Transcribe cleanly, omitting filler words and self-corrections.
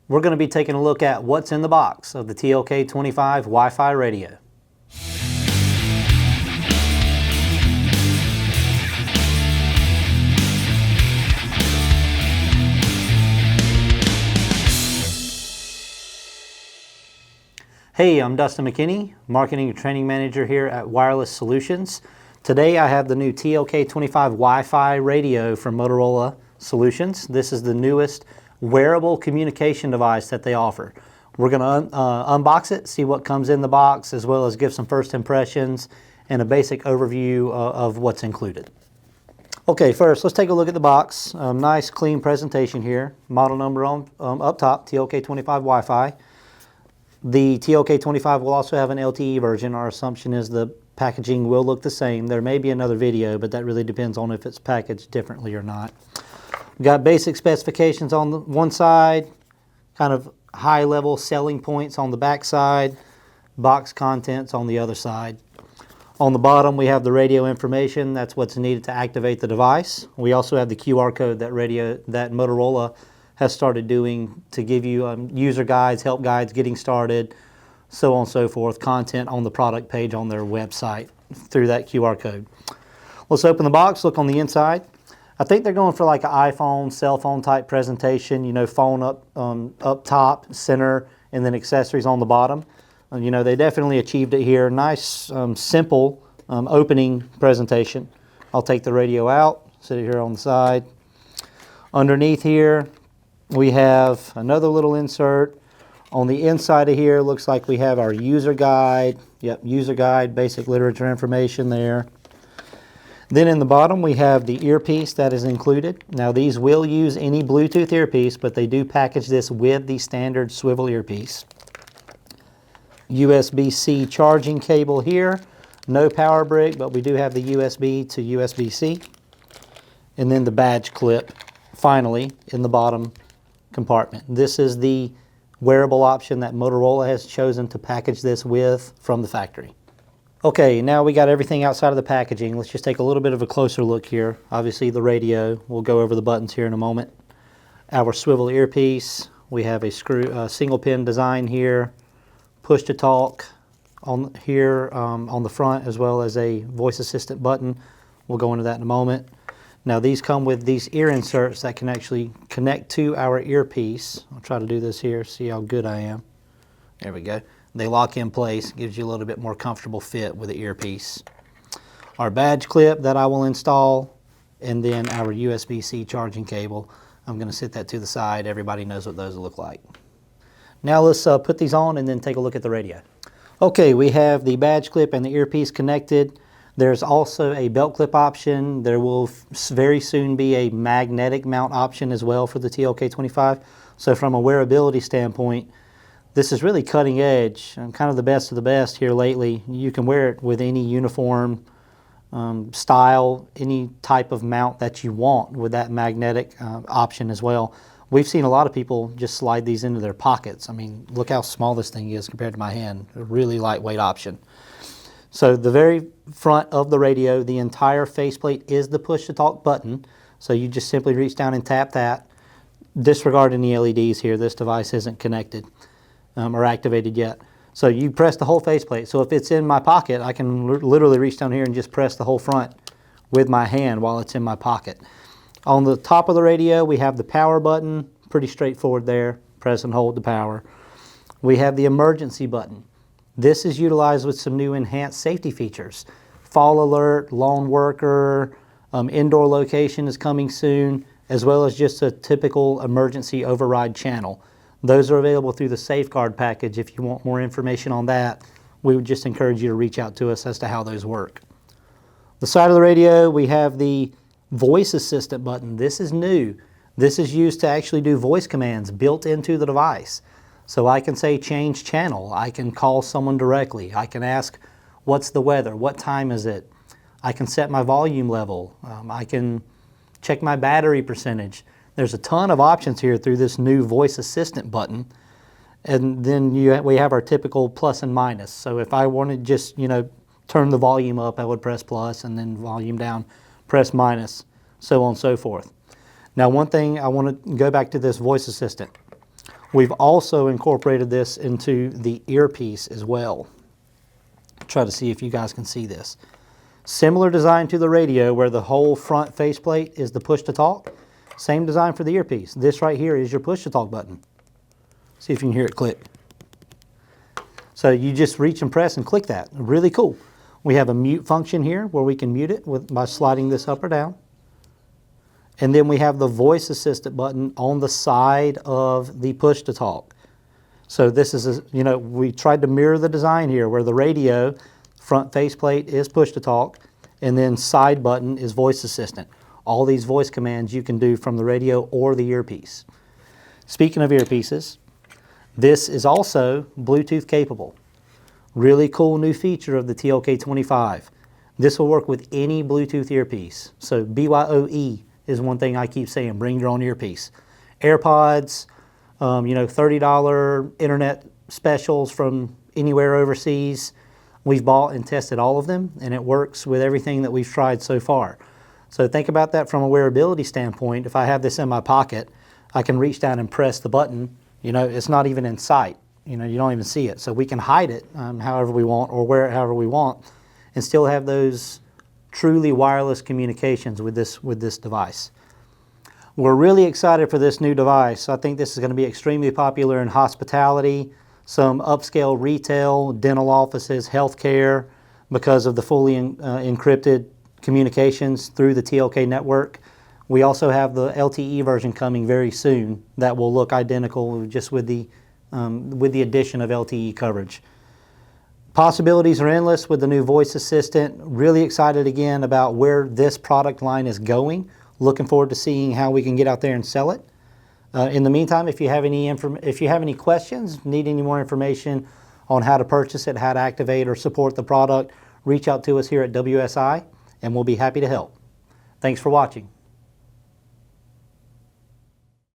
We're going to be taking a look at what's in the box of the TLK25 Wi-Fi radio. Hey, I'm Dustin McKinney, Marketing and Training Manager here at Motorola Solutions. Today I have the new TLK25 Wi-Fi radio from Motorola Solutions. This is the newest wearable communication device that they offer. We're going to unbox it, see what comes in the box, as well as give some first impressions and a basic overview of what's included. Okay, first let's take a look at the box. Nice clean presentation here. Model number on up top, TLK25 Wi-Fi. The TLK25 will also have an LTE version. Our assumption is the packaging will look the same. There may be another video, but that really depends on if it's packaged differently or not. We've got basic specifications on the one side, kind of high-level selling points on the back side, box contents on the other side. On the bottom, we have the radio information. That's what's needed to activate the device. We also have the QR code that Motorola has started doing to give you user guides, help guides, getting started, so on and so forth, content on the product page on their website through that QR code. Let's open the box, look on the inside. I think they're going for like an iPhone, cell phone type presentation, you know, phone up top, center, and then accessories on the bottom. You know, they definitely achieved it here. Nice, simple opening presentation. I'll take the radio out, sit it here on the side. Underneath here, we have another little insert. On the inside of here, looks like we have our user guide. Yep, user guide, basic literature information there. Then in the bottom, we have the earpiece that is included. Now these will use any Bluetooth earpiece, but they do package this with the standard swivel earpiece. USB-C charging cable here. No power brick, but we do have the USB to USB-C. And then the badge clip, finally, in the bottom compartment. This is the wearable option that Motorola has chosen to package this with from the factory. Okay, now we got everything outside of the packaging. Let's just take a little bit of a closer look here. Obviously the radio, we'll go over the buttons here in a moment. Our swivel earpiece, we have a single pin design here, push to talk on here on the front, as well as a voice assistant button. We'll go into that in a moment. Now these come with these ear inserts that can actually connect to our earpiece. I'll try to do this here, see how good I am. There we go. They lock in place, gives you a little bit more comfortable fit with the earpiece. Our badge clip that I will install, and then our USB-C charging cable. I'm going to sit that to the side. Everybody knows what those look like. Now let's put these on and then take a look at the radio. Okay, we have the badge clip and the earpiece connected. There's also a belt clip option. There will very soon be a magnetic mount option as well for the TLK25. So from a wearability standpoint, this is really cutting edge and kind of the best of the best here lately. You can wear it with any uniform style, any type of mount that you want with that magnetic option as well. We've seen a lot of people just slide these into their pockets. I mean, look how small this thing is compared to my hand. A really lightweight option. So the very front of the radio, the entire faceplate is the push-to-talk button. So you just simply reach down and tap that. Disregard any LEDs here. This device isn't connected or activated yet. So you press the whole faceplate. So if it's in my pocket, I can literally reach down here and just press the whole front with my hand while it's in my pocket. On the top of the radio, we have the power button. Pretty straightforward there. Press and hold the power. We have the emergency button. This is utilized with some new enhanced safety features. Fall alert, lone worker, indoor location is coming soon, as well as just a typical emergency override channel. Those are available through the safeguard package. If you want more information on that, we would just encourage you to reach out to us as to how those work. The side of the radio, we have the voice assistant button. This is new. This is used to actually do voice commands built into the device. So I can say change channel, I can call someone directly, I can ask what's the weather, what time is it, I can set my volume level, I can check my battery percentage. There's a ton of options here through this new voice assistant button. And then we have our typical plus and minus. So if I want to just, turn the volume up, I would press plus, and then volume down, press minus, so on and so forth. Now one thing, I want to go back to this voice assistant. We've also incorporated this into the earpiece as well. Try to see if you guys can see this. Similar design to the radio where the whole front faceplate is the push to talk. Same design for the earpiece. This right here is your push to talk button. See if you can hear it click. So you just reach and press and click that. Really cool. We have a mute function here where we can mute it by sliding this up or down. And then we have the voice assistant button on the side of the push to talk. So this is, we tried to mirror the design here where the radio front faceplate is push to talk and then side button is voice assistant. All these voice commands you can do from the radio or the earpiece. Speaking of earpieces, this is also Bluetooth capable. Really cool new feature of the TLK25. This will work with any Bluetooth earpiece. So BYOE is one thing I keep saying, bring your own earpiece. AirPods, $30 internet specials from anywhere overseas. We've bought and tested all of them, and it works with everything that we've tried so far. So think about that from a wearability standpoint. If I have this in my pocket, I can reach down and press the button. It's not even in sight. You don't even see it. So we can hide it however we want or wear it however we want and still have those truly wireless communications with this device. We're really excited for this new device. I think this is going to be extremely popular in hospitality, some upscale retail, dental offices, healthcare, because of the fully encrypted communications through the TLK network. We also have the LTE version coming very soon that will look identical just with the addition of LTE coverage. Possibilities are endless with the new voice assistant. Really excited again about where this product line is going. Looking forward to seeing how we can get out there and sell it. In the meantime, if you have any questions, need any more information on how to purchase it, how to activate or support the product, reach out to us here at WSI and we'll be happy to help. Thanks for watching.